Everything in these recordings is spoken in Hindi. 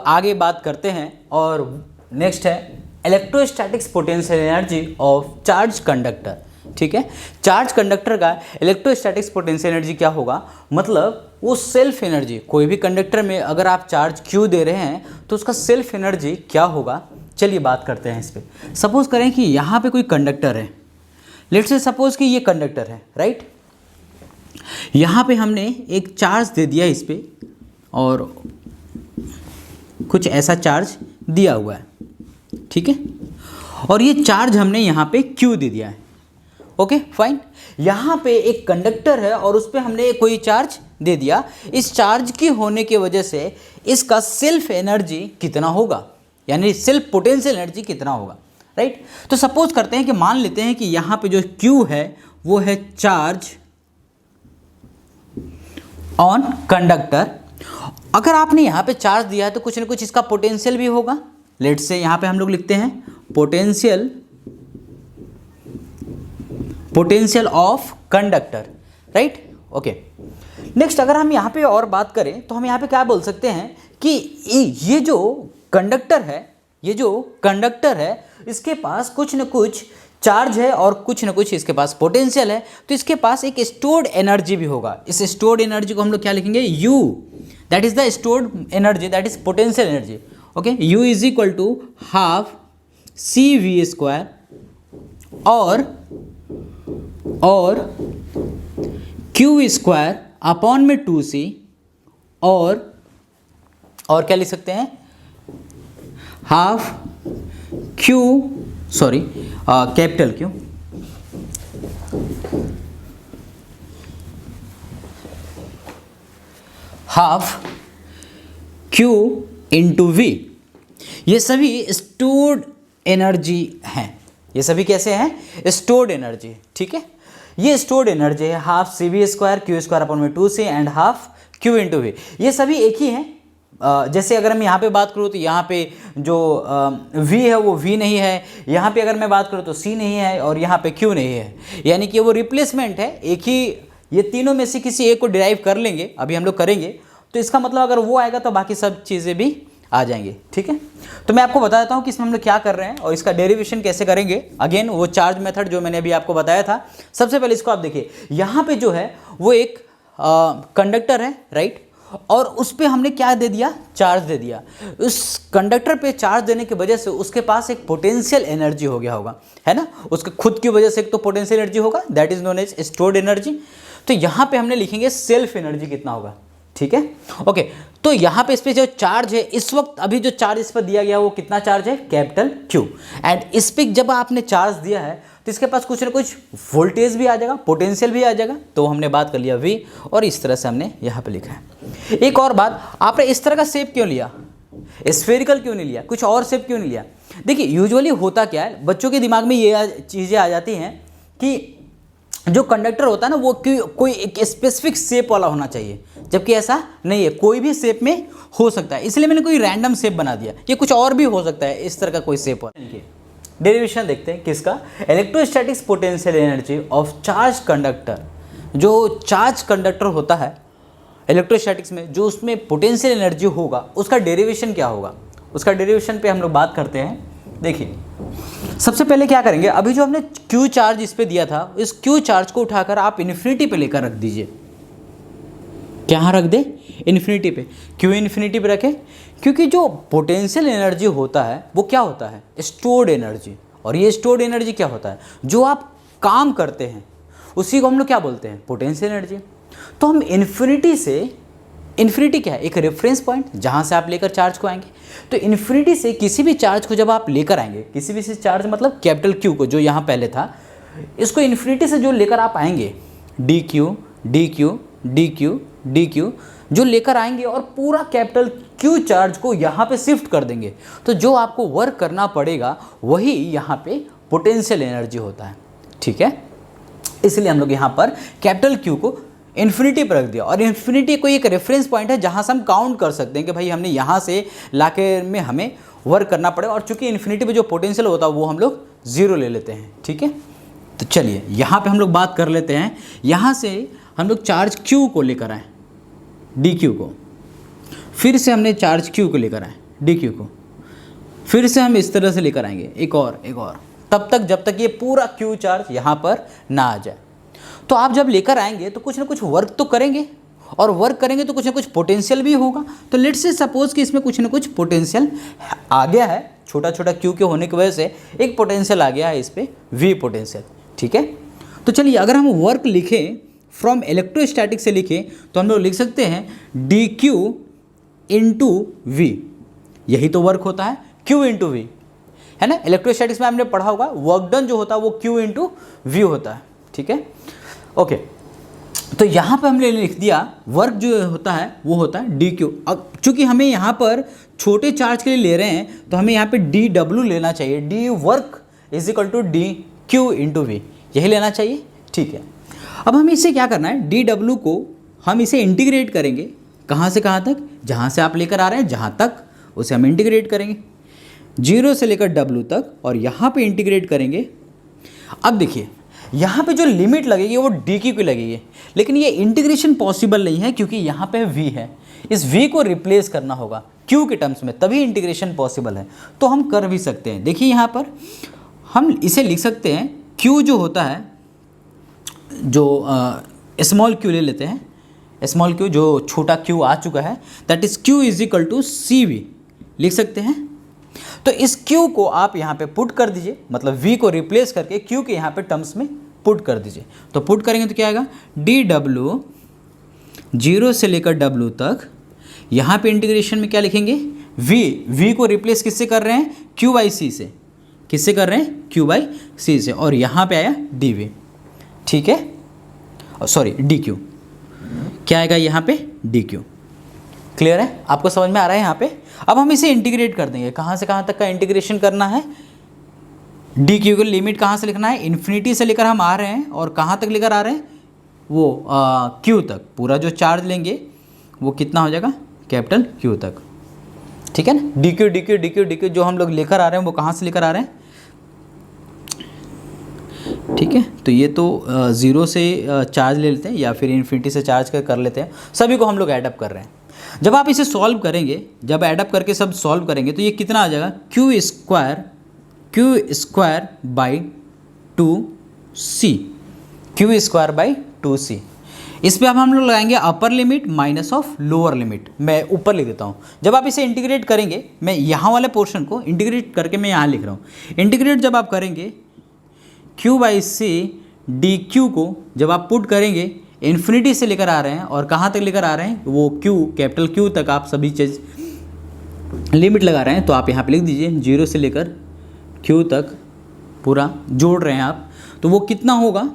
आगे बात करते हैं और नेक्स्ट है electrostatics potential energy of charge conductor. ठीक है, चार्ज कंडक्टर का इलेक्ट्रोस्टैटिक्स पोटेंशियल एनर्जी क्या होगा, मतलब वो सेल्फ एनर्जी, कोई भी कंडक्टर में अगर आप चार्ज क्यू दे रहे हैं तो उसका सेल्फ एनर्जी क्या होगा। चलिए बात करते हैं इस पर। सपोज करें कि यहाँ पे कोई कंडक्टर है, लेट्स से सपोज कि ये कंडक्टर है, राइट। यहाँ पे हमने एक चार्ज दे दिया इस पे और कुछ ऐसा चार्ज दिया हुआ है, ठीक है, और ये चार्ज हमने यहाँ पे क्यू दे दिया है। Okay fine. यहाँ पे एक कंडक्टर है और उस पर हमने कोई चार्ज दे दिया। इस चार्ज की होने की वजह से इसका सेल्फ एनर्जी कितना होगा, यानी सेल्फ पोटेंशियल एनर्जी कितना होगा, राइट। तो सपोज करते हैं कि मान लेते हैं कि यहाँ पे जो Q है वो है चार्ज ऑन कंडक्टर। अगर आपने यहाँ पे चार्ज दिया है तो कुछ ना कुछ इसका पोटेंशियल भी होगा। लेट्स से यहाँ पे हम लोग लिखते हैं potential of conductor, right. Okay, next अगर हम यहाँ पे और बात करें तो हम यहाँ पे क्या बोल सकते हैं कि ये जो कंडक्टर है इसके पास कुछ न कुछ चार्ज है और कुछ न कुछ इसके पास पोटेंशियल है, तो इसके पास एक स्टोर्ड एनर्जी भी होगा। इस स्टोर्ड एनर्जी को हम लोग क्या लिखेंगे, U, that is the stored energy, that is potential energy. Okay, U is equal to half CV² और Q² अपॉन में 2C और क्या लिख सकते हैं, half capital Q half Q into V। ये सभी स्टोर्ड एनर्जी हैं। ये सभी कैसे हैं, स्टोर्ड एनर्जी, ठीक है। ये स्टोर्ड एनर्जी है हाफ CV² Q² अपॉन में 2C and half Q into V। ये सभी एक ही हैं। जैसे अगर मैं यहाँ पे बात करूँ तो यहाँ पे जो V है वो V नहीं है, यहाँ पे अगर मैं बात करूँ तो C नहीं है और यहाँ पे Q नहीं है, यानी कि वो रिप्लेसमेंट है। एक ही, ये तीनों में से किसी एक को डिराइव कर लेंगे, अभी हम लोग करेंगे। तो इसका मतलब अगर वो आएगा तो बाकी सब चीज़ें भी आ जाएंगे, ठीक है। तो मैं आपको बता देता हूँ कि इसमें हम लोग क्या कर रहे हैं और इसका डेरिवेशन कैसे करेंगे। अगेन वो चार्ज मेथड जो मैंने अभी आपको बताया था। सबसे पहले इसको आप देखिए, यहाँ पे जो है वो एक कंडक्टर है, राइट, और उस पर हमने क्या दे दिया, चार्ज दे दिया। उस कंडक्टर पे चार्ज देने की वजह से उसके पास एक पोटेंशियल एनर्जी हो गया होगा, है ना। उसके खुद की वजह से एक तो पोटेंशियल एनर्जी होगा, that is known as stored energy. तो यहाँ पे हमने लिखेंगे सेल्फ एनर्जी कितना होगा, ठीक है। ओके, तो यहाँ पे इस पे जो चार्ज है इस वक्त, अभी जो चार्ज इस पर दिया गया वो कितना चार्ज है, कैपिटल Q। एंड इस पे जब आपने चार्ज दिया है तो इसके पास कुछ ना कुछ वोल्टेज भी आ जाएगा, पोटेंशियल भी आ जाएगा। तो हमने बात कर लिया V और इस तरह से हमने यहाँ पे लिखा है। एक और बात, आपने इस तरह का शेप क्यों लिया, स्फेरिकल क्यों नहीं लिया, कुछ और शेप क्यों नहीं लिया। देखिए यूजुअली होता क्या है, बच्चों के दिमाग में ये चीज़ें आ जाती हैं कि जो कंडक्टर होता है ना वो कोई एक स्पेसिफिक शेप वाला होना चाहिए, जबकि ऐसा नहीं है, कोई भी शेप में हो सकता है। इसलिए मैंने कोई रैंडम शेप बना दिया, ये कुछ और भी हो सकता है, इस तरह का कोई शेप हो। डेरिवेशन देखते हैं किसका, electrostatics potential energy of charge conductor. जो चार्ज कंडक्टर होता है इलेक्ट्रोस्टैटिक्स में, जो उसमें पोटेंशियल एनर्जी होगा उसका डेरिवेशन क्या होगा, उसका डेरिवेशन पे हम लोग बात करते हैं। देखिए सबसे पहले क्या करेंगे, अभी जो हमने Q चार्ज इस पे दिया था, इस Q चार्ज को उठाकर आप इन्फिनिटी पे लेकर रख दीजिए। कहाँ रख दे, इन्फिनिटी पे। क्यों इन्फिनिटी पे रखें, क्योंकि जो पोटेंशियल एनर्जी होता है वो क्या होता है, स्टोर्ड एनर्जी। और ये स्टोर्ड एनर्जी क्या होता है, जो आप काम करते हैं उसी को हम लोग क्या बोलते हैं, पोटेंशियल एनर्जी। तो हम इन्फिनिटी से, इन्फिनिटी क्या है, एक रेफरेंस पॉइंट जहाँ से आप लेकर चार्ज को आएंगे। तो इन्फिनिटी से किसी भी चार्ज को जब आप लेकर आएंगे, किसी भी चार्ज मतलब कैपिटल Q को जो यहाँ पहले था, इसको इन्फिनिटी से जो लेकर आप आएंगे, dQ dQ dQ dQ जो लेकर आएंगे और पूरा कैपिटल Q चार्ज को यहाँ पे शिफ्ट कर देंगे, तो जो आपको वर्क करना पड़ेगा वही यहाँ पे पोटेंशियल एनर्जी होता है, ठीक है। इसलिए हम लोग यहाँ पर कैपिटल Q को इन्फिनिटी पर रख दिया। और इन्फिनिटी कोई एक रेफरेंस पॉइंट है जहाँ से हम काउंट कर सकते हैं कि भाई हमने यहाँ से लाके में हमें वर्क करना पड़ेगा। और चूंकि इन्फिनिटी पे जो पोटेंशियल होता है वो हम लोग 0 ले लेते हैं, ठीक है। तो चलिए यहाँ पे हम लोग बात कर लेते हैं, यहाँ से हम लोग चार्ज Q को लेकर आए, dQ को, फिर से हमने चार्ज Q को लेकर आए, डी क्यू को फिर से हम इस तरह से लेकर आएंगे, एक और तब तक जब तक ये पूरा क्यू चार्ज यहाँ पर ना आ जाए। तो आप जब लेकर आएंगे तो कुछ ना कुछ वर्क तो करेंगे, और वर्क करेंगे तो कुछ ना कुछ पोटेंशियल भी होगा। तो लेट्स से सपोज कि इसमें कुछ ना कुछ पोटेंशियल आ गया है, छोटा छोटा क्यू के होने की वजह से एक पोटेंशियल आ गया है इस पर, वी पोटेंशियल, ठीक है। तो चलिए अगर हम वर्क लिखें फ्रॉम इलेक्ट्रोस्टैटिक से लिखें तो हम लोग लिख सकते हैं डी क्यू इंटू वी, यही तो वर्क होता है, क्यू इंटू वी, है ना। इलेक्ट्रोस्टैटिक्स में हमने पढ़ा होगा वर्क डन जो होता है वो क्यू इंटू वी होता है, ठीक है, ओके। तो यहाँ पर हमने लिख दिया वर्क जो होता है वो होता है डी क्यू। अब चूंकि हमें यहाँ पर छोटे चार्ज के लिए ले रहे हैं तो हमें यहाँ पे डी डब्ल्यू लेना चाहिए, D work is equal to D Q into V, यही लेना चाहिए, ठीक है। अब हमें इसे क्या करना है, डी डब्ल्यू को हम इसे इंटीग्रेट करेंगे, कहाँ से कहाँ तक, जहाँ से आप लेकर आ रहे हैं जहाँ तक उसे हम इंटीग्रेट करेंगे, 0 से लेकर W तक, और यहाँ पे इंटीग्रेट करेंगे। अब देखिए यहाँ पे जो लिमिट लगेगी वो डी क्यू की लगेगी, लेकिन ये इंटीग्रेशन पॉसिबल नहीं है क्योंकि यहाँ पे V है, इस V को रिप्लेस करना होगा Q के टर्म्स में, तभी इंटीग्रेशन पॉसिबल है। तो हम कर भी सकते हैं, देखिए यहाँ पर हम इसे लिख सकते हैं Q जो होता है, जो स्मॉल q ले लेते हैं, स्मॉल q जो छोटा q आ चुका है, that is q is equal to C V लिख सकते हैं। तो इस q को आप यहाँ पे पुट कर दीजिए, मतलब v को रिप्लेस करके q के यहाँ पे टर्म्स में पुट कर दीजिए। तो पुट करेंगे तो क्या आएगा, डी डब्ल्यू 0 से लेकर w तक, यहाँ पे इंटीग्रेशन में क्या लिखेंगे, v को रिप्लेस किससे कर रहे हैं, q बाई सी से, किससे कर रहे हैं, q बाई सी से, और यहाँ पे आया dv, ठीक है, सॉरी dq, क्या आएगा यहाँ पे dq। क्लियर है, आपको समझ में आ रहा है यहाँ पे। अब हम इसे इंटीग्रेट कर देंगे, कहाँ से कहाँ तक का इंटीग्रेशन करना है, dq की लिमिट कहाँ से लिखना है, इन्फिनिटी से लेकर हम आ रहे हैं और कहाँ तक लेकर आ रहे हैं, वो q तक, पूरा जो चार्ज लेंगे वो कितना हो जाएगा, कैपिटल q तक, ठीक है ना। dq जो हम लोग लेकर आ रहे हैं वो कहाँ से लेकर आ रहे हैं, ठीक है। तो ये तो 0 से चार्ज ले लेते हैं या फिर इन्फिनिटी से चार्ज कर लेते हैं, सभी को हम लोग ऐडअप कर रहे हैं। जब आप इसे सॉल्व करेंगे, जब ऐडअप करके सब सॉल्व करेंगे तो ये कितना आ जाएगा, Q square by 2c, Q square by 2c। इस पर अब हम लोग लगाएंगे upper limit minus of lower limit, मैं ऊपर लिख देता हूँ। जब आप इसे इंटीग्रेट करेंगे, मैं यहाँ वाले पोर्शन को इंटीग्रेट करके मैं यहाँ लिख रहा हूँ, इंटीग्रेट जब आप करेंगे q by C D Q को जब आप पुट करेंगे, इन्फिनिटी से लेकर आ रहे हैं और कहाँ तक लेकर आ रहे हैं, वो q कैपिटल q तक आप सभी चीज़ लिमिट लगा रहे हैं, तो आप यहाँ पे लिख दीजिए 0 से लेकर q तक पूरा जोड़ रहे हैं आप, तो वो कितना होगा,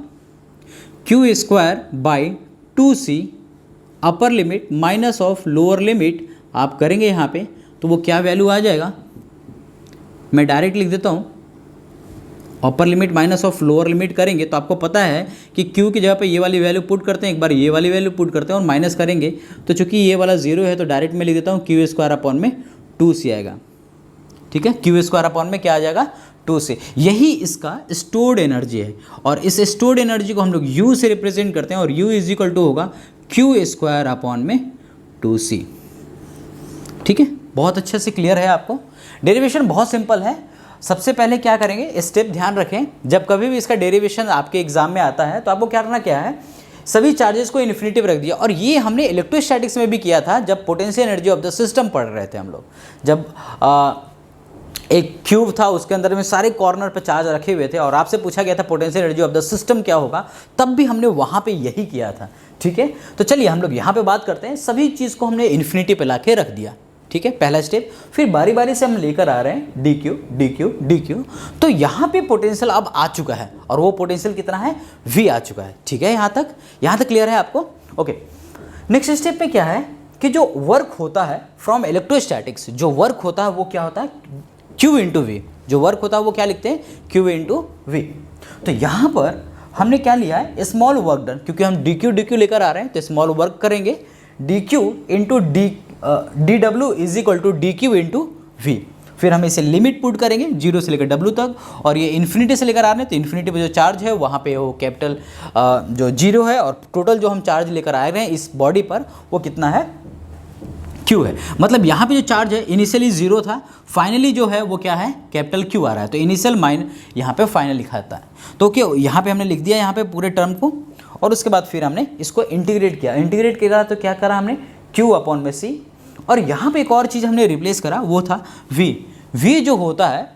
q square by 2c upper limit minus of lower limit आप करेंगे यहाँ पे, तो वो क्या वैल्यू आ जाएगा, मैं डायरेक्ट लिख देता हूँ, upper limit minus of lower limit करेंगे तो आपको पता है कि q की जगह पे ये वाली वैल्यू पुट करते हैं, एक बार ये वाली वैल्यू पुट करते हैं और माइनस करेंगे, तो चूंकि ये वाला 0 है तो डायरेक्ट में लिख देता हूँ q स्क्वायर अपॉन में 2c आएगा, ठीक है। q स्क्वायर अपॉन में क्या आ जाएगा, 2c। यही इसका स्टोर्ड एनर्जी है, और इस स्टोर्ड एनर्जी को हम लोग u से रिप्रेजेंट करते हैं, और u इज इक्वल टू होगा q स्क्वायर अपॉन में 2c, ठीक है। बहुत अच्छे से क्लियर है आपको, डेरिवेशन बहुत सिंपल है। सबसे पहले क्या करेंगे, स्टेप ध्यान रखें, जब कभी भी इसका डेरिवेशन आपके एग्जाम में आता है तो आपको क्या करना क्या है, सभी चार्जेस को इन्फिनिटी पर रख दिया। और ये हमने इलेक्ट्रोस्टैटिक्स में भी किया था, जब potential energy of the system पढ़ रहे थे हम लोग, जब एक क्यूब था उसके अंदर में सारे कॉर्नर पर चार्ज रखे हुए थे और आपसे पूछा गया था potential energy of the system क्या होगा, तब भी हमने वहाँ पे यही किया था, ठीक है। तो चलिए हम लोग यहाँ पे बात करते हैं, सभी चीज़ को हमने इन्फिनिटी पे ला के रख दिया, ठीक है, पहला स्टेप। फिर बारी बारी से हम लेकर आ रहे हैं डी क्यू। तो यहाँ पे पोटेंशियल अब आ चुका है, और वो पोटेंशियल कितना है, v आ चुका है, ठीक है। यहाँ तक क्लियर है आपको, ओके। नेक्स्ट स्टेप पे क्या है कि जो वर्क होता है फ्रॉम इलेक्ट्रोस्टैटिक्स, जो वर्क होता है वो क्या होता है, q इंटू वी, जो वर्क होता है वो क्या लिखते हैं, q इंटू वी। तो यहाँ पर हमने क्या लिया है, स्मॉल वर्क डन, क्योंकि हम डी क्यू लेकर आ रहे हैं तो स्मॉल वर्क करेंगे, D Q into D W is equal to D Q into V. फिर हम इसे लिमिट पुट करेंगे 0 से लेकर w तक, और ये इन्फिनिटी से लेकर आ रहे हैं तो इन्फिनिटी पे जो चार्ज है वहाँ पे वो कैपिटल जो 0 है, और टोटल जो हम चार्ज लेकर आ रहे हैं इस बॉडी पर वो कितना है, क्यू है, मतलब यहाँ पे जो चार्ज है इनिशियली जीरो था, फाइनली जो है वो क्या है, कैपिटल क्यू आ रहा है, तो इनिशियल माइन यहाँ पे फाइनल लिखा जाता है। तो क्या यहाँ पे हमने लिख दिया यहाँ पे पूरे टर्म को, और उसके बाद फिर हमने इसको इंटीग्रेट किया, इंटीग्रेट किया तो क्या करा हमने, क्यू अपॉन में सी, और यहाँ पे एक और चीज़ हमने रिप्लेस करा, वो था वी। वी जो होता है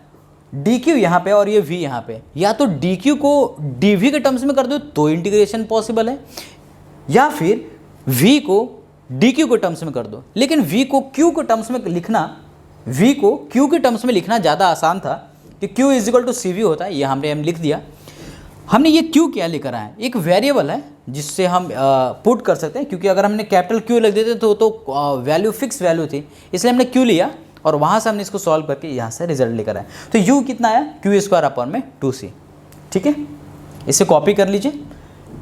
डी क्यू यहाँ पे और ये वी यहाँ पे, या तो डी क्यू को डी वी के टर्म्स में कर दो तो इंटीग्रेशन पॉसिबल है, या फिर वी को डी क्यू के टर्म्स में कर दो। लेकिन वी को क्यू के टर्म्स में लिखना, वी को क्यू के टर्म्स में लिखना ज़्यादा आसान था कि Q is equal to C V होता है, ये हमने लिख दिया। हमने ये क्यू क्या लेकर आए, एक वेरिएबल है जिससे हम पुट कर सकते हैं, क्योंकि अगर हमने कैपिटल क्यू लिख देते तो वैल्यू फिक्स वैल्यू थी, इसलिए हमने क्यू लिया और वहाँ से हमने इसको सॉल्व करके यहाँ से रिजल्ट लेकर आए। तो यू कितना आया, क्यू स्क्वायर अपॉन में 2c, ठीक है, इसे कॉपी कर लीजिए,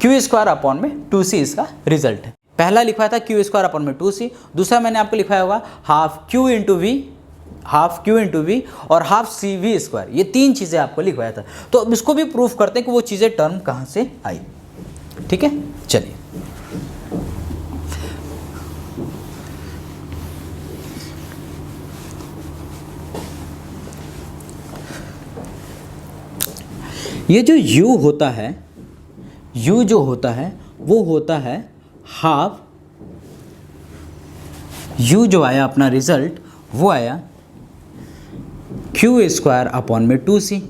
क्यू स्क्वायर अपॉन में 2c इसका रिजल्ट है। पहला लिखवाया था क्यू स्क्वायर अपॉन में 2c, दूसरा मैंने आपको लिखवाया होगा हाफ क्यू इंटू वी और हाफ सी वी स्क्वायर, ये तीन चीज़ें आपको लिखवाया था। तो अब इसको भी प्रूफ करते हैं कि वो चीज़ें टर्म कहाँ से आई, ठीक है। चलिए ये जो u होता है, u जो होता है वो होता है हाफ, u जो आया अपना रिजल्ट वो आया क्यू स्क्वायर अपॉन में 2c।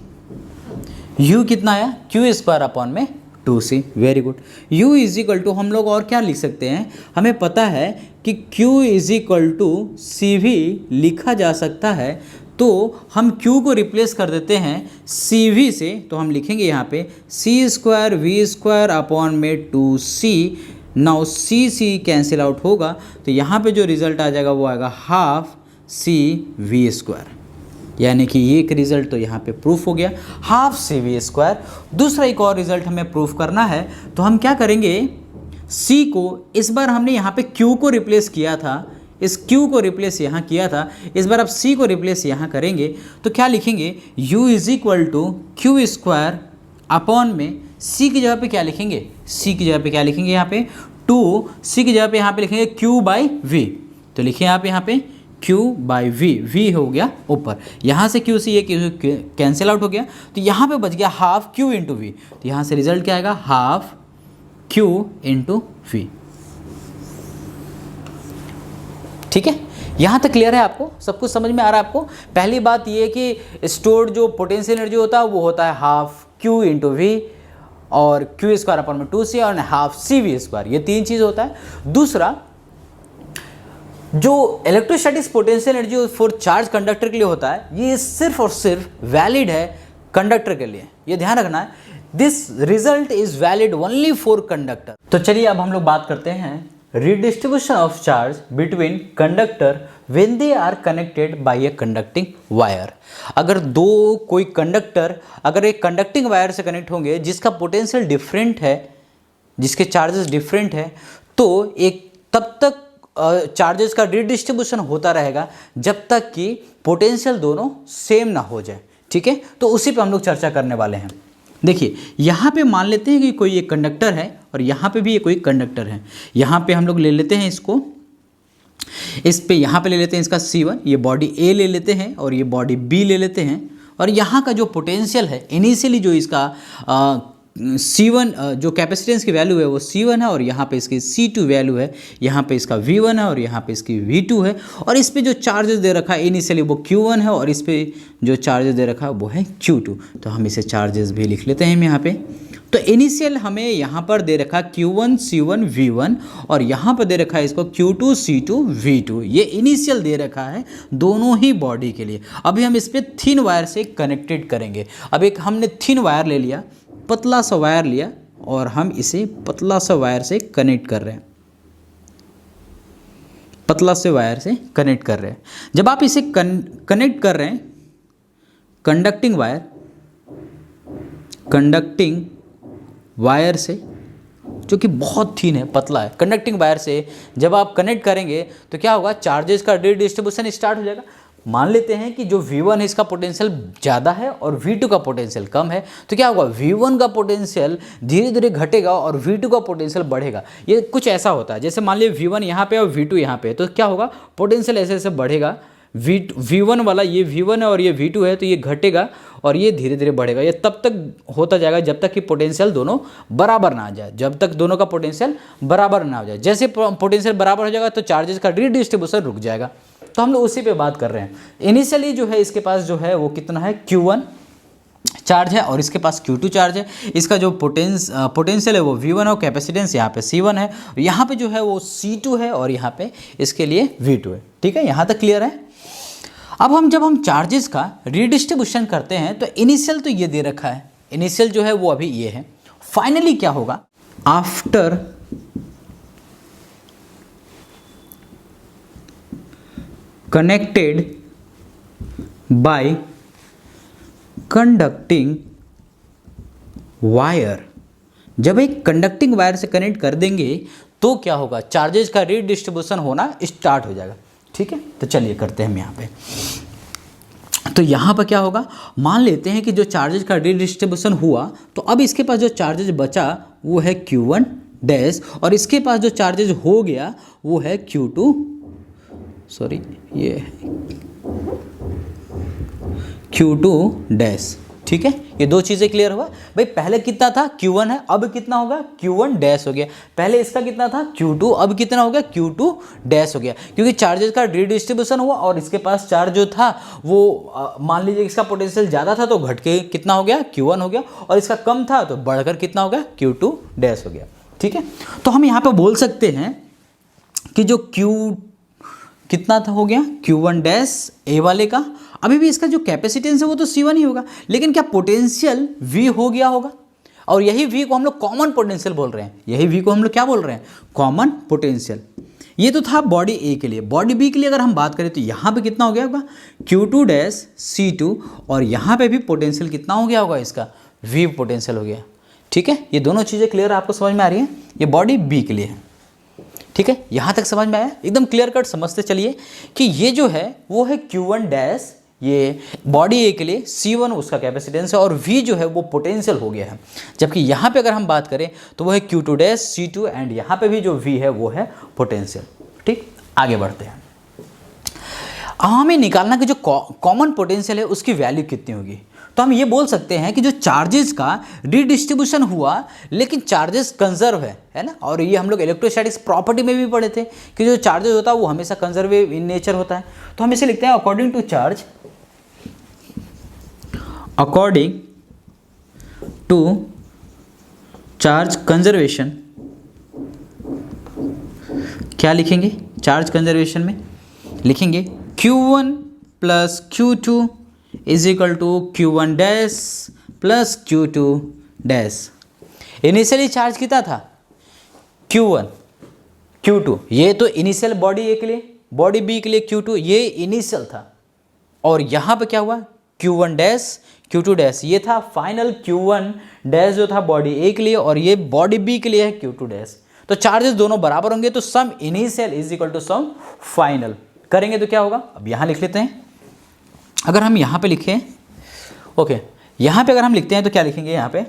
u कितना आया, क्यू स्क्वायर अपॉन में 2c, very good. u is equal to हम लोग और क्या लिख सकते हैं, हमें पता है कि q is equal to C V लिखा जा सकता है, तो हम q को रिप्लेस कर देते हैं सी वी से, तो हम लिखेंगे यहाँ पे सी स्क्वायर वी स्क्वायर अपॉन में 2c। Now see cancel out होगा, तो यहाँ पे जो रिजल्ट आ जाएगा वो आएगा हाफ सी वी स्क्वायर, यानी कि ये एक रिजल्ट तो यहाँ पे प्रूफ हो गया, हाफ सी वी स्क्वायर। दूसरा एक और रिजल्ट हमें प्रूफ करना है, तो हम क्या करेंगे, c को इस बार हमने यहाँ पे q को रिप्लेस किया था, इस q को रिप्लेस यहाँ किया था, इस बार अब c को रिप्लेस यहाँ करेंगे, तो क्या लिखेंगे, u is equal to Q square upon में c की जगह पे क्या लिखेंगे, c की जगह पे क्या लिखेंगे, यहाँ पे 2c की जगह पे यहाँ पे लिखेंगे q बाई v, तो लिखिए आप यहाँ पे q बाई v हो गया ऊपर, यहाँ से q से ये कैंसिल आउट हो गया, तो यहाँ पे बच गया हाफ q इंटू वी, तो यहाँ से रिजल्ट क्या आएगा, हाफ q इंटू वी, ठीक है। यहाँ तक क्लियर है, आपको सब कुछ समझ में आ रहा है आपको। पहली बात ये है कि स्टोर्ड जो पोटेंशियल एनर्जी होता है वो होता है हाफ q इंटू वी और क्यू स्क्वायर अपॉन में 2c और हाफ सी वी स्क्वायर, ये तीन चीज़ होता है। दूसरा, जो electrostatics potential energy for charge conductor के लिए होता है, ये सिर्फ और सिर्फ वैलिड है कंडक्टर के लिए, ये ध्यान रखना है, this result is valid only for conductor. तो चलिए अब हम लोग बात करते हैं redistribution of charge between conductor when they are connected by a conducting wire। अगर कोई कंडक्टर अगर एक कंडक्टिंग वायर से कनेक्ट होंगे जिसका पोटेंशियल डिफरेंट है, जिसके चार्जेस डिफरेंट है, तो एक तब तक चार्जेस का रिडिस्ट्रीब्यूशन होता रहेगा जब तक कि पोटेंशियल दोनों सेम ना हो जाए, ठीक है। तो उसी पे हम लोग चर्चा करने वाले हैं। देखिए यहाँ पे मान लेते हैं कि कोई एक कंडक्टर है और यहाँ पे भी ये कोई कंडक्टर है, यहाँ पे हम लोग ले लेते हैं इसको, इस पे यहाँ पे ले लेते हैं इसका C1, ये बॉडी A ले लेते हैं और ये बॉडी B ले लेते हैं, और यहाँ का जो पोटेंशियल है इनिशियली जो इसका C1 जो कैपेसिटेंस की वैल्यू है वो C1 है, और यहाँ पे इसकी C2 वैल्यू है, यहाँ पे इसका V1 है और यहाँ पे इसकी V2 है, और इस पे जो चार्जेस दे रखा है इनिशियली वो Q1 है और इस पे जो चार्जेस दे रखा है वो है Q2। तो हम इसे चार्जेस भी लिख लेते हैं यहाँ पे। तो इनिशियल हमें यहाँ पर दे रखा Q1 C1 V1 और यहाँ पर दे रखा है इसको Q2 C2 V2, ये इनिशियल दे रखा है दोनों ही बॉडी के लिए। अभी हम इस पर थिन वायर से कनेक्टेड करेंगे। अब एक हमने थिन वायर ले लिया, पतला सा वायर लिया और हम इसे पतला सा वायर से कनेक्ट कर रहे हैं, पतला से वायर से कनेक्ट कर रहे हैं। जब आप इसे कनेक्ट कर रहे हैं कंडक्टिंग वायर से, जो कि बहुत थिन है, पतला है, कंडक्टिंग वायर से जब आप कनेक्ट करेंगे तो क्या होगा, चार्जेस का रिडिस्ट्रीब्यूशन स्टार्ट हो जाएगा। मान लेते हैं कि जो V1 है इसका पोटेंशियल ज़्यादा है और V2 का पोटेंशियल कम है, तो क्या होगा, V1 का पोटेंशियल धीरे धीरे घटेगा और V2 का पोटेंशियल बढ़ेगा। ये कुछ ऐसा होता है, जैसे मान लीजिए V1 यहाँ पे और V2 यहाँ पे, तो क्या होगा, पोटेंशियल ऐसे ऐसे बढ़ेगा। V1 वाला, ये V1 है और ये V2 है, तो ये घटेगा और ये धीरे धीरे बढ़ेगा। ये तब तक होता जाएगा जब तक कि पोटेंशियल दोनों बराबर ना आ जाए, जब तक दोनों का पोटेंशियल बराबर ना हो जाए। जैसे पोटेंशियल बराबर हो जाएगा तो चार्जेस का रीडिस्ट्रीब्यूशन रुक जाएगा। तो हम लोग उसी पे बात कर रहे हैं। इनिशियली जो है इसके पास जो है वो कितना है, Q1 चार्ज है और इसके पास Q2 चार्ज है। इसका जो पोटेंशियल है वो V1 और कैपेसिटेंस यहाँ पे C1 है, यहाँ पे जो है वो C2 है और यहाँ पे इसके लिए V2 है। ठीक है, यहाँ तक क्लियर है। अब जब हम चार्जेस का रीडिस्ट्रीब्यूशन करते हैं तो इनिशियल तो ये दे रखा है, इनिशियल जो है वो अभी ये है। फाइनली क्या होगा, after connected by conducting wire, जब एक कंडक्टिंग वायर से कनेक्ट कर देंगे तो क्या होगा, चार्जेस का रीडिस्ट्रीब्यूशन होना स्टार्ट हो जाएगा। ठीक है, तो चलिए करते हैं हम यहाँ पे। तो यहाँ पर क्या होगा, मान लेते हैं कि जो चार्जेस का रीडिस्ट्रीब्यूशन हुआ तो अब इसके पास जो चार्जेस बचा वो है Q1 डैश और इसके पास जो चार्जेस हो गया वो है Q2, सॉरी ये Q2 डैश। ठीक है, ये दो चीज़ें क्लियर हुआ भाई। पहले कितना था, Q1 है, अब कितना होगा, Q1 डैश हो गया। पहले इसका कितना था, Q2, अब कितना हो गया, Q2 डैश हो गया, क्योंकि चार्जेस का रीडिस्ट्रीब्यूशन हुआ और इसके पास चार्ज जो था वो मान लीजिए इसका पोटेंशियल ज़्यादा था तो घट के कितना हो गया, Q1 हो गया, और इसका कम था तो बढ़कर कितना हो गया, Q2 डैश हो गया। ठीक है, तो हम यहाँ पर बोल सकते हैं कि जो कितना था हो गया, Q1 डैश ए वाले का, अभी भी इसका जो कैपेसिटेंस है वो तो C1 ही होगा, लेकिन क्या पोटेंशियल V हो गया होगा, और यही V को हम लोग कॉमन पोटेंशियल बोल रहे हैं। यही V को हम लोग क्या बोल रहे हैं, कॉमन पोटेंशियल। ये तो था बॉडी ए के लिए। बॉडी बी के लिए अगर हम बात करें तो यहाँ पे कितना हो गया होगा, Q2 डैश C2, और यहाँ पे भी पोटेंशियल कितना हो गया होगा, इसका V पोटेंशियल हो गया। ठीक है, ये दोनों चीज़ें क्लियर आपको समझ में आ रही हैं। ये बॉडी बी के लिए है। ठीक है, यहाँ तक समझ में आया, एकदम क्लियर कट समझते चलिए कि ये जो है वो है Q1 डैश, ये बॉडी ए के लिए, C1 उसका कैपेसिटेंस है और V जो है वो पोटेंशियल हो गया है। जबकि यहाँ पे अगर हम बात करें तो वो है Q2 डैश C2 एंड यहाँ पे भी जो V है वो है पोटेंशियल। ठीक, आगे बढ़ते हैं। अब हमें निकालना कि जो कॉमन पोटेंशियल है उसकी वैल्यू कितनी होगी। तो हम ये बोल सकते हैं कि जो चार्जेस का रिडिस्ट्रीब्यूशन हुआ लेकिन चार्जेस कंजर्व है ना, और ये हम लोग इलेक्ट्रोस्टैटिक्स प्रॉपर्टी में भी पढ़े थे कि जो चार्जेस होता है वो हमेशा कंजर्वेटिव इन नेचर होता है। तो हम इसे लिखते हैं according to charge, according to charge conservation. क्या लिखेंगे, चार्ज कंजर्वेशन में लिखेंगे Q1 plus Q2 is equal to Q1 dash plus Q2 dash. Initially charge कितना था, Q1 Q2, ये तो इनिशियल बॉडी ए के लिए, बॉडी बी के लिए Q2, ये इनिशियल था, और यहाँ पे क्या हुआ, Q1 डैश Q2 डैश, ये था फाइनल Q1 डैश जो था बॉडी ए के लिए, और ये बॉडी बी के लिए है Q2 डैश। तो चार्जेस दोनों बराबर होंगे तो sum initial is equal to sum final करेंगे तो क्या होगा, अब यहाँ लिख लेते हैं। अगर हम यहाँ पे लिखें, ओके, यहाँ पे अगर हम लिखते हैं तो क्या लिखेंगे, यहाँ पे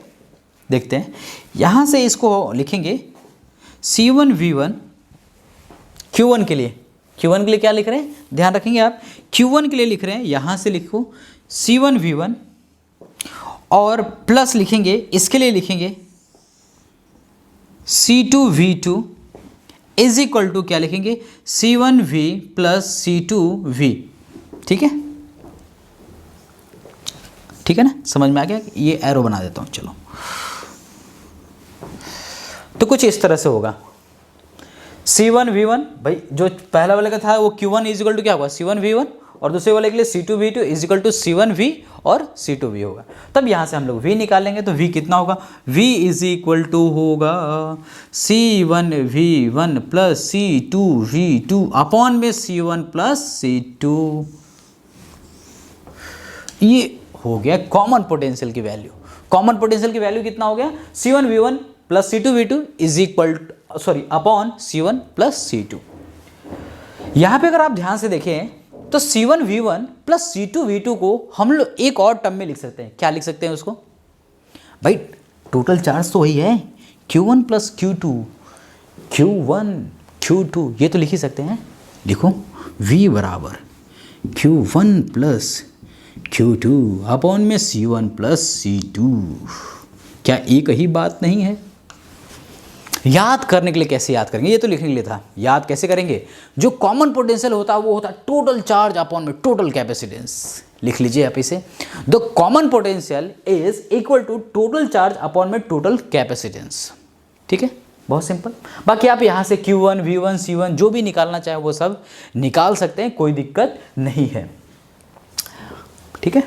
देखते हैं, यहाँ से इसको लिखेंगे C1 V1 Q1 के लिए, Q1 के लिए क्या लिख रहे हैं, ध्यान रखेंगे आप, Q1 के लिए लिख रहे हैं, यहाँ से लिखो C1 V1 और प्लस लिखेंगे, इसके लिए लिखेंगे C2 V2 is equal to क्या लिखेंगे, C1 V plus C2 V। ठीक है, ठीक है ना, समझ में आ गया। ये एरो बना देता हूँ, चलो, तो कुछ इस तरह से होगा C1 V1, भाई जो पहला वाले का था वो Q1 इज इक्वल टू क्या होगा, C1 V1, और दूसरे वाले के लिए C2 V2 is equal to C1 V और C2 V होगा। तब यहाँ से हम लोग V निकालेंगे तो V कितना होगा, V इज इक्वल टू होगा C1 V1 plus C2 V2 upon में C1 प्लस C2। ये हो गया कॉमन पोटेंशियल की वैल्यू। कॉमन पोटेंशियल की वैल्यू कितना हो गया, C1 V1 plus C2 V2 is equal upon C1 plus C2। यहाँ पे अगर आप ध्यान से देखें तो C1V1 प्लस C2V2 को हम लोग एक और टर्म में लिख सकते हैं। क्या लिख सकते हैं उसको भाई? टोटल चार्ज तो वही है, Q1 plus Q2, Q1 Q2, ये तो लिख ही सकते हैं। लिखो V बराबर Q1 प्लस Q2 अपॉन में C1 प्लस C2। क्या एक ही बात नहीं है? याद करने के लिए कैसे याद करेंगे? ये तो लिखने के लिए था। याद कैसे करेंगे? जो कॉमन पोटेंशियल होता है वो होता है टोटल चार्ज अपॉन में टोटल कैपेसिटेंस। लिख लीजिए आप इसे, the common potential is equal to total charge upon में टोटल कैपेसिटेंस। ठीक है, बहुत सिंपल। बाकी आप यहाँ से Q1, V1, C1 जो भी निकालना चाहे वो सब निकाल सकते हैं, कोई दिक्कत नहीं है। ठीक है।